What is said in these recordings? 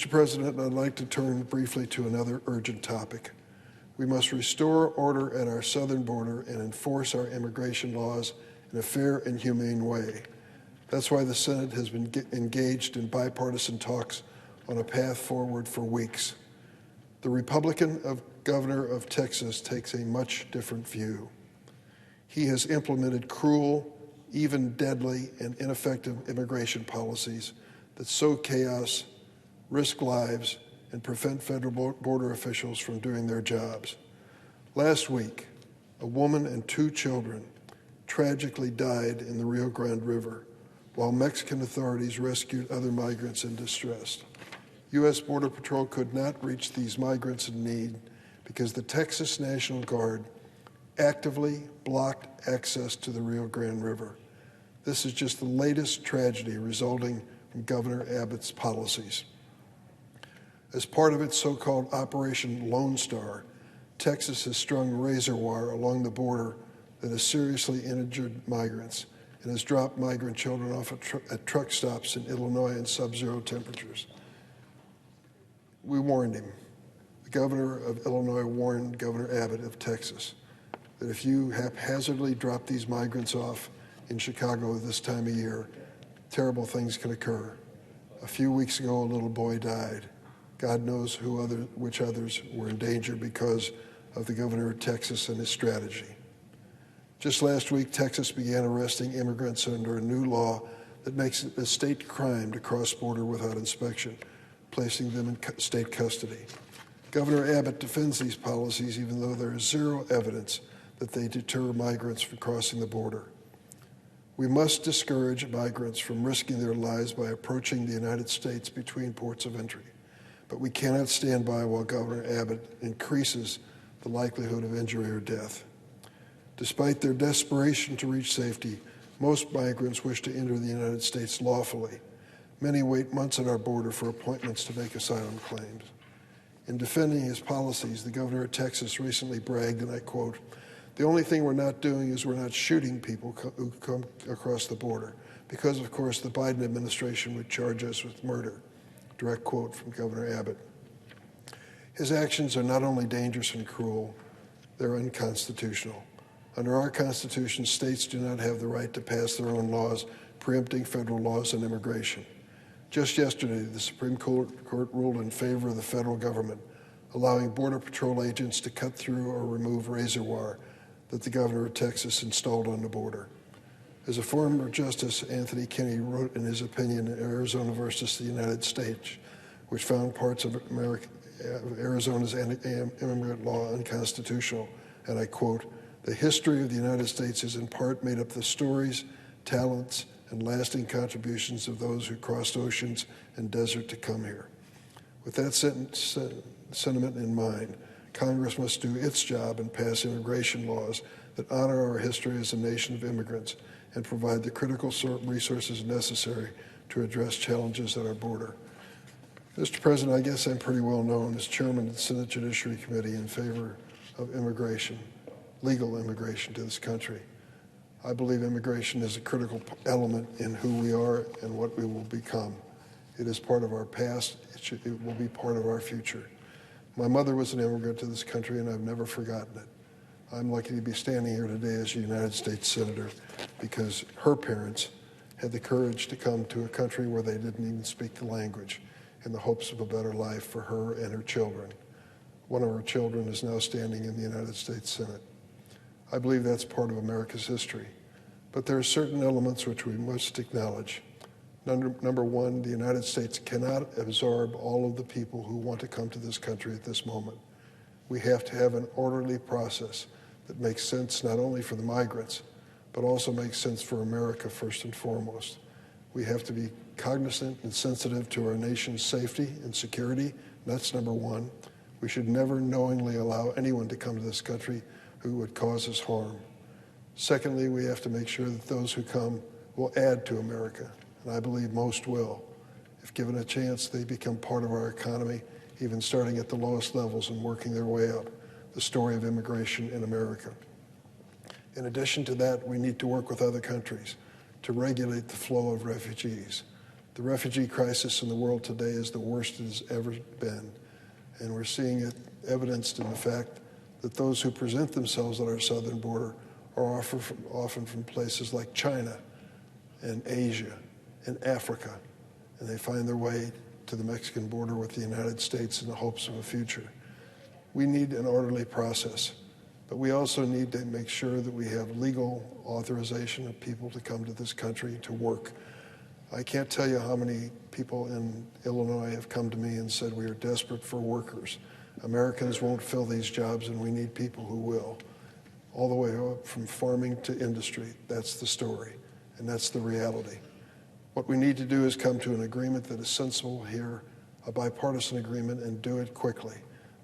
Mr. President, I'd like to turn briefly to another urgent topic. We must restore order at our southern border and enforce our immigration laws in a fair and humane way. That's why the Senate has been engaged in bipartisan talks on a path forward for weeks. The Republican governor of Texas takes a much different view. He has implemented cruel, even deadly, and ineffective immigration policies that sow chaos, risk lives, and prevent federal border officials from doing their jobs. Last week, a woman and 2 children tragically died in the Rio Grande River while Mexican authorities rescued other migrants in distress. U.S. Border Patrol could not reach these migrants in need because the Texas National Guard actively blocked access to the Rio Grande River. This is just the latest tragedy resulting from Governor Abbott's policies. As part of its so-called Operation Lone Star, Texas has strung razor wire along the border that has seriously injured migrants and has dropped migrant children off at truck stops in Illinois in sub-zero temperatures. We warned him. The governor of Illinois warned Governor Abbott of Texas that if you haphazardly drop these migrants off in Chicago this time of year, terrible things can occur. A few weeks ago, a little boy died. God knows which others were in danger because of the governor of Texas and his strategy. Just last week, Texas began arresting immigrants under a new law that makes it a state crime to cross border without inspection, placing them in state custody. Governor Abbott defends these policies even though there is zero evidence that they deter migrants from crossing the border. We must discourage migrants from risking their lives by approaching the United States between ports of entry. But we cannot stand by while Governor Abbott increases the likelihood of injury or death. Despite their desperation to reach safety, most migrants wish to enter the United States lawfully. Many wait months at our border for appointments to make asylum claims. In defending his policies, the governor of Texas recently bragged, and I quote, "The only thing we're not doing is we're not shooting people who come across the border, because, of course, the Biden administration would charge us with murder." Direct quote from Governor Abbott. His actions are not only dangerous and cruel, they're unconstitutional. Under our Constitution, states do not have the right to pass their own laws preempting federal laws on immigration. Just yesterday, the Supreme Court ruled in favor of the federal government, allowing Border Patrol agents to cut through or remove razor wire that the governor of Texas installed on the border. As a former justice, Anthony Kennedy wrote in his opinion in Arizona versus the United States, which found parts of Arizona's anti-immigrant law unconstitutional, and I quote, "The history of the United States is in part made up of the stories, talents, and lasting contributions of those who crossed oceans and desert to come here." With that sentiment in mind, Congress must do its job and pass immigration laws that honor our history as a nation of immigrants and provide the critical resources necessary to address challenges at our border. Mr. President, I guess I'm pretty well known as chairman of the Senate Judiciary Committee in favor of immigration, legal immigration to this country. I believe immigration is a critical element in who we are and what we will become. It is part of our past. It will be part of our future. My mother was an immigrant to this country, and I've never forgotten it. I'm lucky to be standing here today as a United States Senator because her parents had the courage to come to a country where they didn't even speak the language in the hopes of a better life for her and her children. One of her children is now standing in the United States Senate. I believe that's part of America's history. But there are certain elements which we must acknowledge. Number one, the United States cannot absorb all of the people who want to come to this country at this moment. We have to have an orderly process that makes sense not only for the migrants, but also makes sense for America first and foremost. We have to be cognizant and sensitive to our nation's safety and security. That's number one. We should never knowingly allow anyone to come to this country who would cause us harm. Secondly, we have to make sure that those who come will add to America, and I believe most will. If given a chance, they become part of our economy, even starting at the lowest levels and working their way up. The story of immigration in America. In addition to that, we need to work with other countries to regulate the flow of refugees. The refugee crisis in the world today is the worst it has ever been, and we're seeing it evidenced in the fact that those who present themselves at our southern border are often from places like China and Asia and Africa, and they find their way to the Mexican border with the United States in the hopes of a future. We need an orderly process, but we also need to make sure that we have legal authorization of people to come to this country to work. I can't tell you how many people in Illinois have come to me and said we are desperate for workers. Americans won't fill these jobs, and we need people who will. All the way up from farming to industry, that's the story, and that's the reality. What we need to do is come to an agreement that is sensible here, a bipartisan agreement, and do it quickly.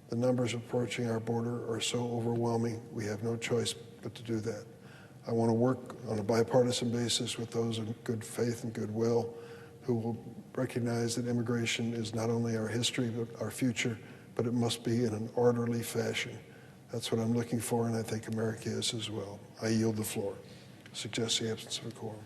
The numbers approaching our border are so overwhelming, we have no choice but to do that. I want to work on a bipartisan basis with those in good faith and goodwill who will recognize that immigration is not only our history but our future, but it must be in an orderly fashion. That's what I'm looking for, and I think America is as well. I yield the floor. Suggest the absence of a quorum.